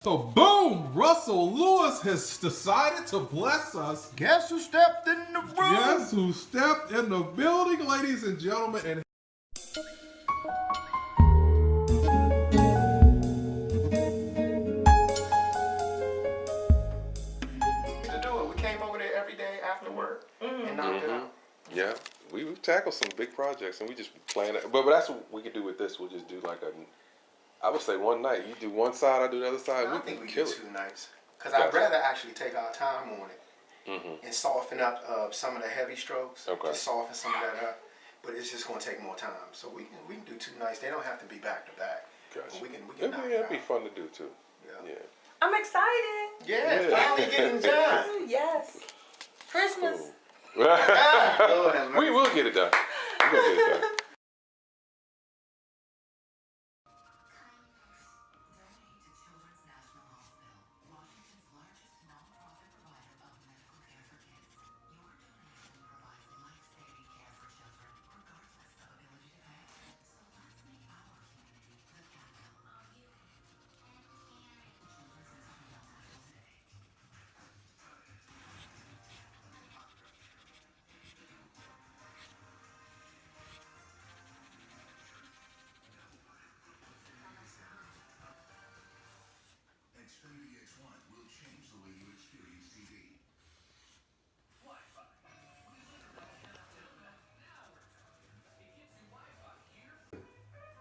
So boom, Russell Lewis has decided to bless us. Guess who stepped in the room? Guess who stepped in the building, ladies and gentlemen, and to do it. We came over there every day after work and knocked it out. Yeah, we've tackled some big projects and we just plan it. But that's what we could do with this. We'll just do like I would say one night. You do one side, I do the other side. I think we kill do it. 2 nights. Because I'd rather actually take our time on it and soften up some of the heavy strokes. Okay. Just soften some of that up. But it's just going to take more time. So we can do 2 nights. They don't have to be back to back. Gotcha. We can knock it It'd out. be fun to do too. Yeah. I'm excited. Yeah, finally getting done. Yes. Christmas. Cool. Lord have mercy. We will get it done. We're gonna get it done.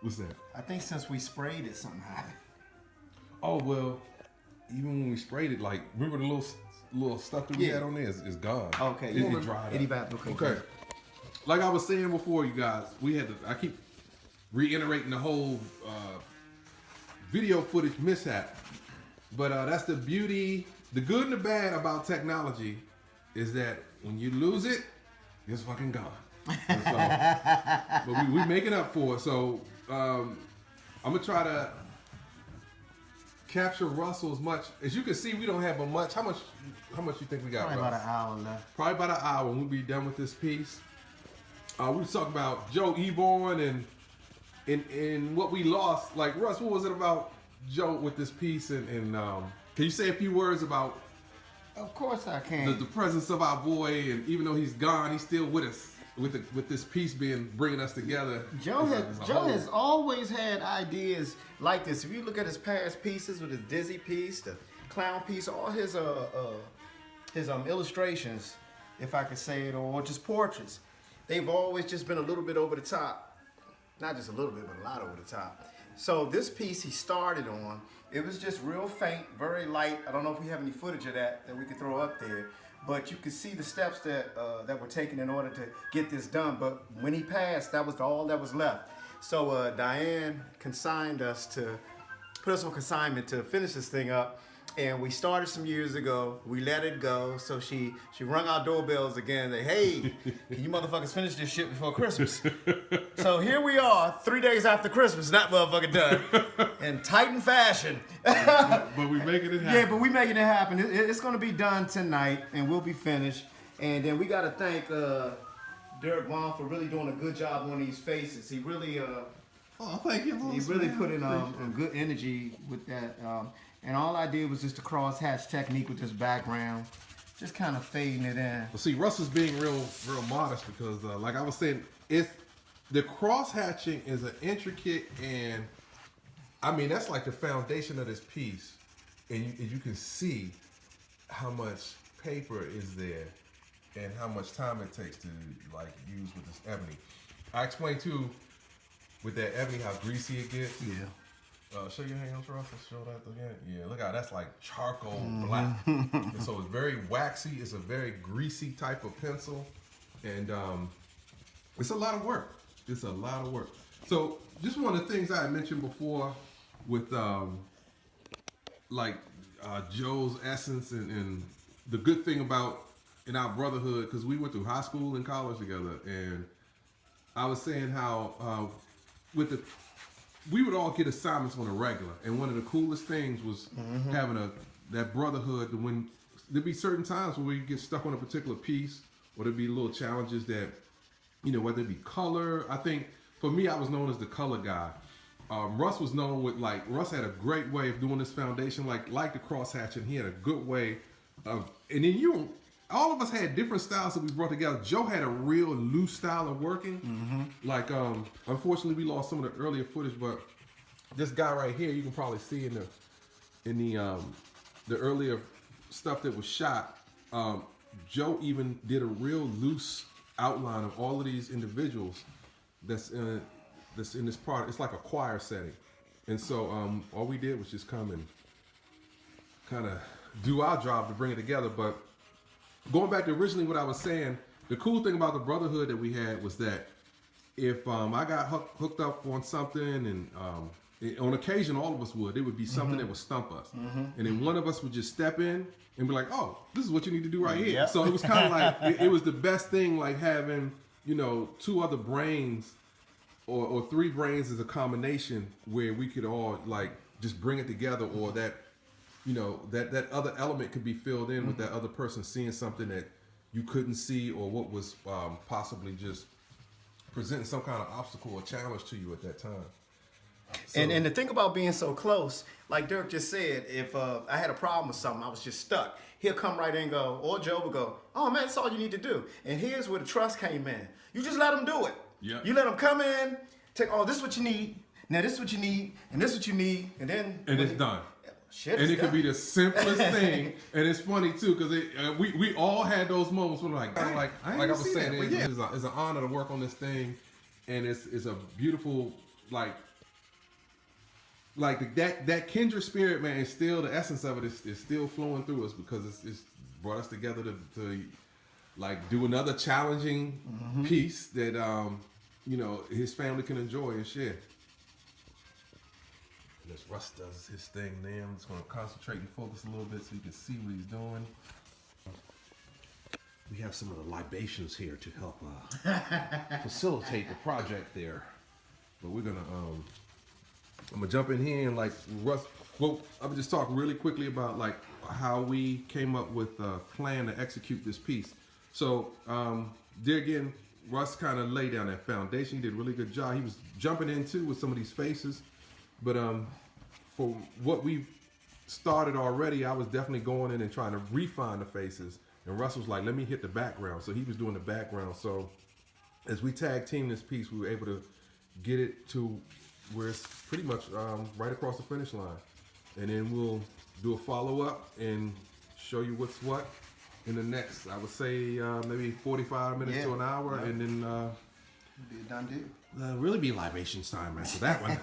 what's that? I think since we sprayed it, something happened. Oh well, even when we sprayed it, like remember the little stuff that we had on there is gone. Okay, it dried up. evaporated. Okay. Like I was saying before, you guys, I keep reiterating the whole video footage mishap. But that's the beauty, the good and the bad about technology is that when you lose it, it's fucking gone. And so, but we making up for it. So I'm gonna try to capture Russell as much as you can see. We don't have much. How much you think we got? Probably Russ? about an hour left. Probably about an hour when we'll be done with this piece. We were talking about Joe Eborn and what we lost. Like Russ, what was it about Joe with this piece? And can you say a few words about Of course I can. the presence of our boy? And even though he's gone, he's still with us with this piece bringing us together. Joe as a Joe whole. has always had ideas like this. If you look at his past pieces, with his Dizzy piece, the clown piece, all his illustrations, if I could say it, or just portraits, they've always just been a little bit over the top. Not just a little bit, but a lot over the top. So this piece he started on, it was just real faint, very light. I don't know if we have any footage of that we could throw up there. But you could see the steps that were taken in order to get this done. But when he passed, that was all that was left. So Diane consigned us to, put us on consignment to finish this thing up. And we started some years ago. We let it go. So she rung our doorbells again. Like, hey, can you motherfuckers finish this shit before Christmas? So here we are, 3 days after Christmas, that motherfucker done. In Titan fashion. But we making it happen. Yeah, but we making it happen. It's going to be done tonight, and we'll be finished. And then we got to thank Derek Vaughn for really doing a good job on these faces. He really, Thank you. he really put in a good energy with that. And all I did was just a cross hatch technique with this background, just kind of fading it in. Well, see, Russ is being real modest because, like I was saying, the cross hatching is an intricate and, I mean, that's like the foundation of this piece, and you can see how much paper is there and how much time it takes to like use with this ebony. I explained too with that ebony how greasy it gets. Yeah. Show your hands, Russ. Let's show that again. Yeah, look how that's like charcoal black. And so it's very waxy. It's a very greasy type of pencil, and it's a lot of work. It's a lot of work. So just one of the things I had mentioned before with Joe's essence and the good thing about in our brotherhood, because we went through high school and college together, and I was saying how we would all get assignments on a regular, and one of the coolest things was having that brotherhood. When there'd be certain times where we get stuck on a particular piece, or there'd be little challenges that, whether it be color. I think for me, I was known as the color guy, Russ was known with Russ had a great way of doing this foundation, like the crosshatching. He had a good way of, and then all of us had different styles that we brought together. Joe had a real loose style of working. Like, unfortunately, we lost some of the earlier footage, but this guy right here, you can probably see in the earlier stuff that was shot. Joe even did a real loose outline of all of these individuals that's in this part. It's like a choir setting, and so all we did was just come and kind of do our job to bring it together. But going back to originally what I was saying, the cool thing about the brotherhood that we had was that if I got hooked up on something, and on occasion all of us would, it would be something that would stump us, and then one of us would just step in and be like, "Oh, this is what you need to do right here." Yep. So it was kind of like it was the best thing, like having two other brains or three brains as a combination where we could all like just bring it together, or that that other element could be filled in with that other person seeing something that you couldn't see, or what was possibly just presenting some kind of obstacle or challenge to you at that time. So, and the thing about being so close, like Dirk just said, if I had a problem with something, I was just stuck, he'll come right in and go, or Joe will go, "Oh man, that's all you need to do." And here's where the trust came in. You just let him do it. Yeah. You let him come in, take, "Oh, this is what you need. Now this is what you need, and this is what you need," and then it's done. Shit, And it could be the simplest thing, and it's funny too because we all had those moments when like I was saying, it's an honor to work on this thing, and it's a beautiful like that kindred spirit, man. Is still the essence of it is still flowing through us because it's brought us together to like do another challenging piece that his family can enjoy and share. As Russ does his thing, then I'm just going to concentrate and focus a little bit so you can see what he's doing. We have some of the libations here to help facilitate the project there. But we're gonna I'm gonna jump in here and like Russ. Well, I'm gonna just talk really quickly about like how we came up with a plan to execute this piece. So there again, Russ kind of laid down that foundation. He did a really good job. He was jumping into with some of these faces. But for what we started already, I was definitely going in and trying to refine the faces. And Russ was like, "Let me hit the background." So he was doing the background. So as we tag team this piece, we were able to get it to where it's pretty much right across the finish line. And then we'll do a follow-up and show you what's what in the next, I would say, maybe 45 minutes to an hour. And then be a done deal. Really be libations time after that one.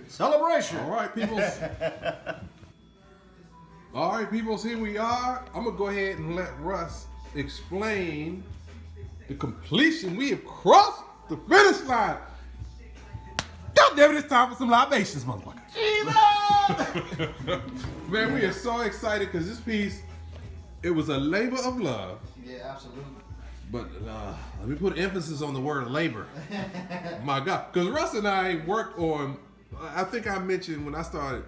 Celebration. All right, peoples. All right, peoples, here we are. I'm going to go ahead and let Russ explain the completion. We have crossed the finish line. God damn it, it's time for some libations, motherfucker. Man, we are so excited because this piece, it was a labor of love. Yeah, absolutely. But let me put emphasis on the word labor. My God. Because Russ and I worked on, I think I mentioned when I started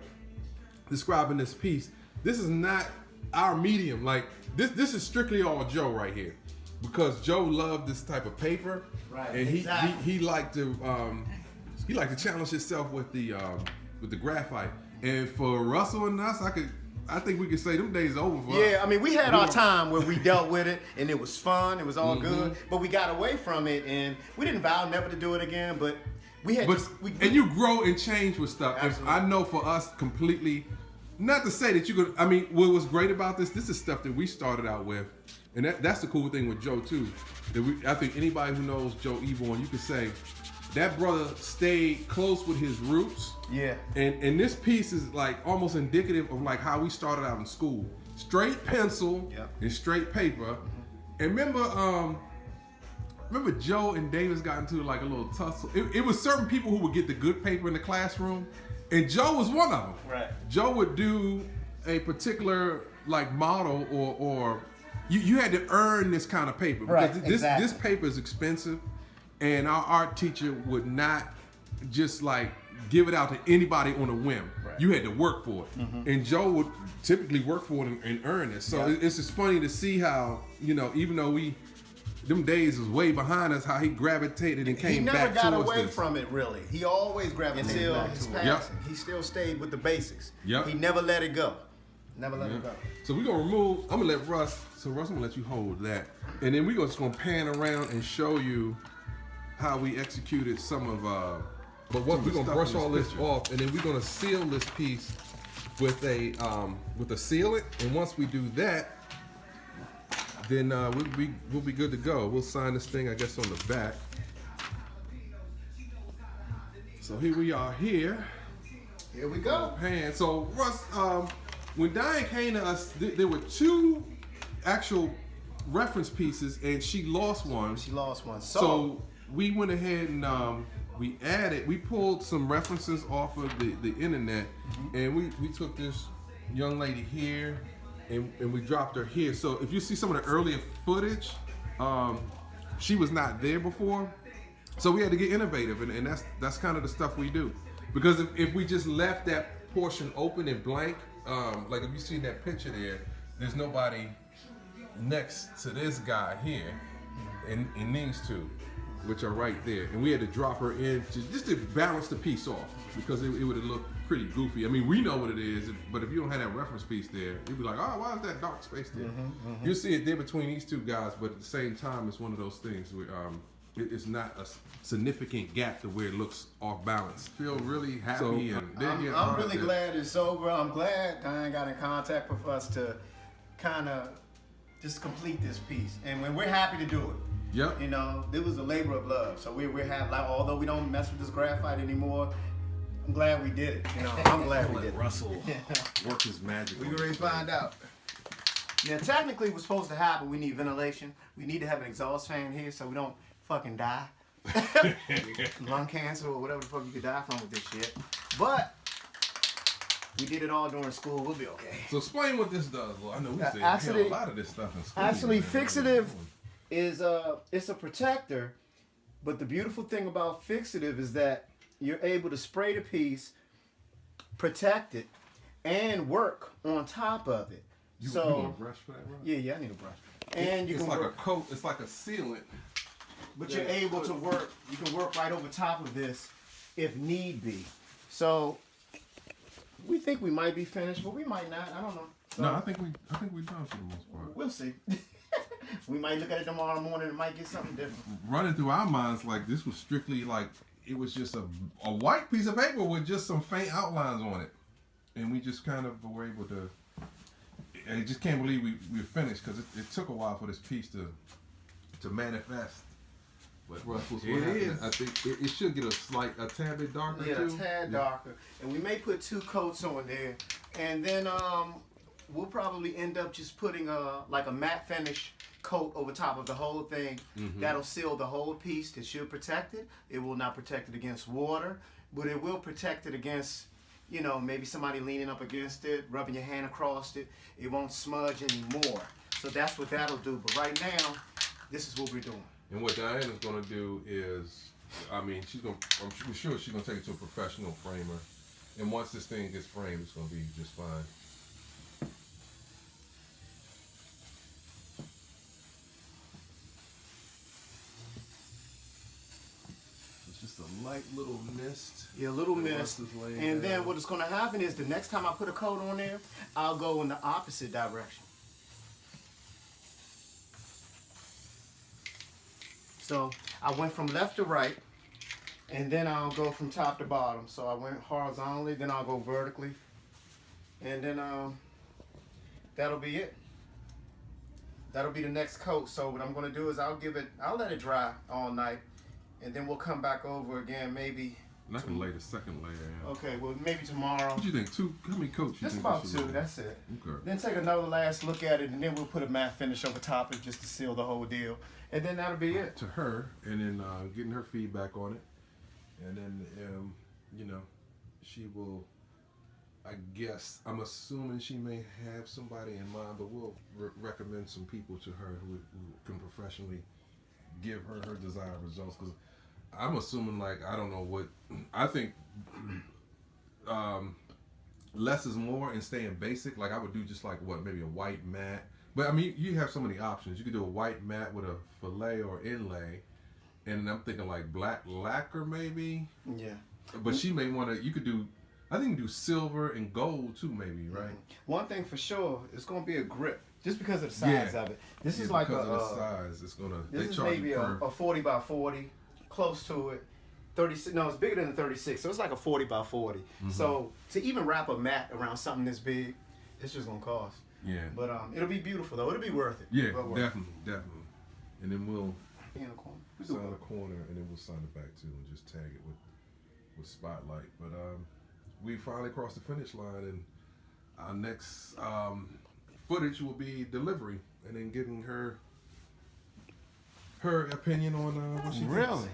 describing this piece, this is not our medium. Like, this is strictly all Joe right here. Because Joe loved this type of paper. Right, And exactly. he liked to challenge himself with the graphite. And for Russell and us, I think we could say them days are over for us. Yeah, I mean, we had our time where we dealt with it, and it was fun. It was all good, but we got away from it, and we didn't vow never to do it again. But we had, and you grow and change with stuff. Absolutely. I know for us, completely. Not to say that you could. I mean, what was great about this is stuff that we started out with, and that's the cool thing with Joe too. I think anybody who knows Joe Eborn, you could say that brother stayed close with his roots. Yeah. And this piece is like almost indicative of like how we started out in school. Straight pencil and straight paper. And remember Joe and Davis got into like a little tussle. It was certain people who would get the good paper in the classroom, and Joe was one of them. Right. Joe would do a particular like model or you had to earn this kind of paper because this paper is expensive. And our art teacher would not just like give it out to anybody on a whim. Right. You had to work for it. And Joe would typically work for it and earn it. So it's just funny to see how, even though we them days is way behind us. How he gravitated and He came never back got towards away this. from it, really. He always gravitated back to it. Yep. He still stayed with the basics. Yep. He never let it go. Never let it go. So we're gonna remove. I'm gonna let Russ. So Russ, I'm gonna let you hold that, and then we're just gonna pan around and show you how we executed some of. But what we're gonna brush all this off, and then we're gonna seal this piece with a sealant. And once we do that, then we'll be good to go. We'll sign this thing, I guess, on the back. So here we are here. Here we go. Pan. So Russ, when Diane came to us, there were 2 actual reference pieces, and she lost one. She lost one. So we went ahead and we pulled some references off of the internet, and we took this young lady here, and we dropped her here. So if you see some of the earlier footage, she was not there before. So we had to get innovative, and that's kind of the stuff we do. Because if we just left that portion open and blank, like if you see that picture there's nobody next to this guy here, and these 2, which are right there. And we had to drop her in just to balance the piece off, because it would have looked pretty goofy. I mean, we know what it is, but if you don't have that reference piece there, you'd be like, oh, why is that dark space there? You'll see it there between these 2 guys, but at the same time, it's one of those things where it's not a significant gap to where it looks off balance. Feel really happy. I'm really glad it's over. I'm glad Diane got in contact with us to kind of just complete this piece. And when we're happy to do it. Yep. You know, it was a labor of love. So we're happy, like, although we don't mess with this graphite anymore, I'm glad we did it. You know, I'm glad we did it. Russell work his magic. We can really find out. Now, technically, what's supposed to happen, we need ventilation. We need to have an exhaust fan here so we don't fucking die. Lung cancer or whatever the fuck you could die from with this shit. But we did it all during school. We'll be okay. So explain what this does. Well, I know we said actually- a lot of this stuff in school. Actually, man. fixative is it's a protector, but the beautiful thing about fixative is that you're able to spray the piece, protect it, and work on top of it. You So want a brush for that, bro? yeah, I need a brush. And you It's can like work, a coat. It's like a sealant. but you're able to work. You can work right over top of this if need be. So we think we might be finished, but we might not. I don't know. So No, I think we done for the most part. we'll see. We might look at it tomorrow morning and might get something different. Running through our minds, like this was strictly like it was just a white piece of paper with just some faint outlines on it, and we just kind of were able to. I just can't believe we were finished, because it took a while for this piece to manifest. But Russell, It is. I think it should get a tad bit darker Yeah, too. a tad darker. And we may put 2 coats on there. And then we'll probably end up just putting like a matte finish coat over top of the whole thing. That'll seal the whole piece. That should protect it. It will not protect it against water, but it will protect it against, you know, maybe somebody leaning up against it, rubbing your hand across it. It won't smudge anymore. So that's what that'll do. But right now, this is what we're doing. And what Diane is going to do is, I mean, I'm sure she's going to take it to a professional framer. And once this thing gets framed, it's going to be just fine. It's just a light little mist. Yeah, a little that mist. Russ is laying And then down. what is going to happen is the next time I put a coat on there, I'll go in the opposite direction. So I went from left to right, and then I'll go from top to bottom. So I went horizontally, then I'll go vertically, and then that'll be it. That'll be the next coat. So what I'm going to do is I'll let it dry all night, and then we'll come back over again maybe. And I can lay the second layer in. Okay, well maybe tomorrow. What do you think? How many coats you Just think? about we should 2. lay? That's it. Okay. Then take another last look at it, and then we'll put a matte finish over top of it just to seal the whole deal. And then that'll be it. To her, and then getting her feedback on it, and then you know, she will. I guess I'm assuming she may have somebody in mind, but we'll recommend some people to her who can professionally give her desired results. Because I'm assuming, like, I don't know what I think. Less is more and staying basic. Like I would do just like maybe a white matte But I mean, you have so many options. You could do a white mat with a fillet or inlay, and I'm thinking like black lacquer maybe. Yeah. But she may want to. You could do. I think you do silver and gold too, maybe, right? One thing for sure, it's gonna be a grip, just because of the size Yeah. of it. This is Yeah, like because a. of the size. It's gonna. This They is charge maybe you a per. 40 by 40, close to it. 36. No, it's bigger than the 36, so it's like a 40 by 40. So to even wrap a mat around something this big, it's just gonna cost. Yeah. But it'll be beautiful though. It'll be worth it. Yeah, Well worth it. definitely. And then we'll In the corner. sign the corner, and then we'll sign it back too, and just tag it with spotlight. But we finally crossed the finish line, and our next footage will be delivery, and then getting her opinion on what she thinks. Really?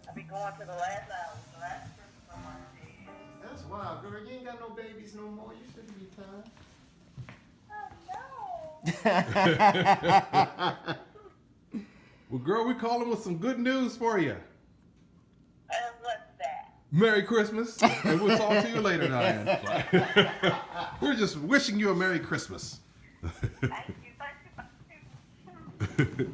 I'll be going to the last hour, so that's Christmas on my day. That's wild, girl. You ain't got no babies no more. You shouldn't be tired. Oh, Well, girl, we calling with some good news for you. and what's that? Merry Christmas, and we'll talk to you later, Diane. We're just wishing you a Merry Christmas. Thank you, thank you.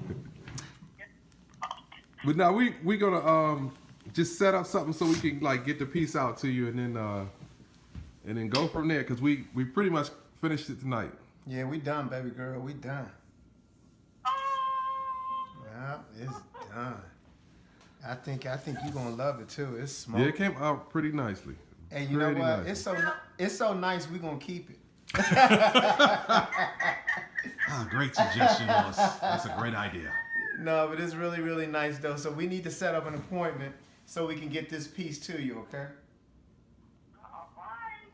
But now we gonna just set up something so we can like get the piece out to you, and then go from there, because we pretty much finished it tonight. Yeah, we done, baby girl. We done. Yeah, it's done. I think you're gonna love it too. It's small. Yeah, it came out pretty nicely. Hey, you know Pretty what? nice. It's so nice. We gonna keep it. Great suggestion, Willis. That's a great idea. No, but it's really, really nice though. So we need to set up an appointment so we can get this piece to you. Okay? All right.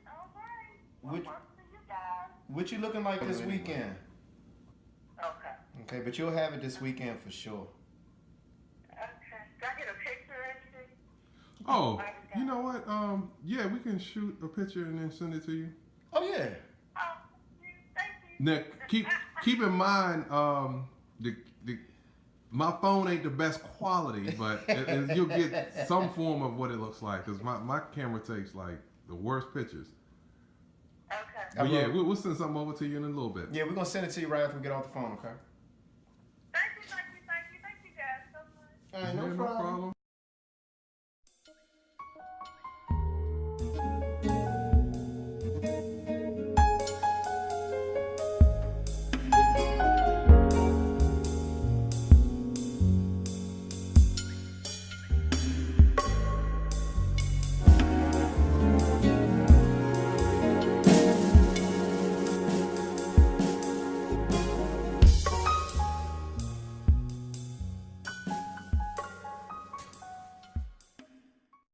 What- What works for you guys? What you looking like this weekend? Okay. Okay, but you'll have it this weekend for sure. Okay. Do I get a picture or anything? Oh, you know what? Yeah, we can shoot a picture and then send it to you. Oh yeah. Oh, thank you. Now, keep in mind, my phone ain't the best quality, but you'll get some form of what it looks like, because my camera takes like the worst pictures. Okay. But yeah, we'll send something over to you in a little bit. Yeah, we're gonna send it to you right after we get off the phone. Okay? Thank you guys so much. All right, Yeah, no problem.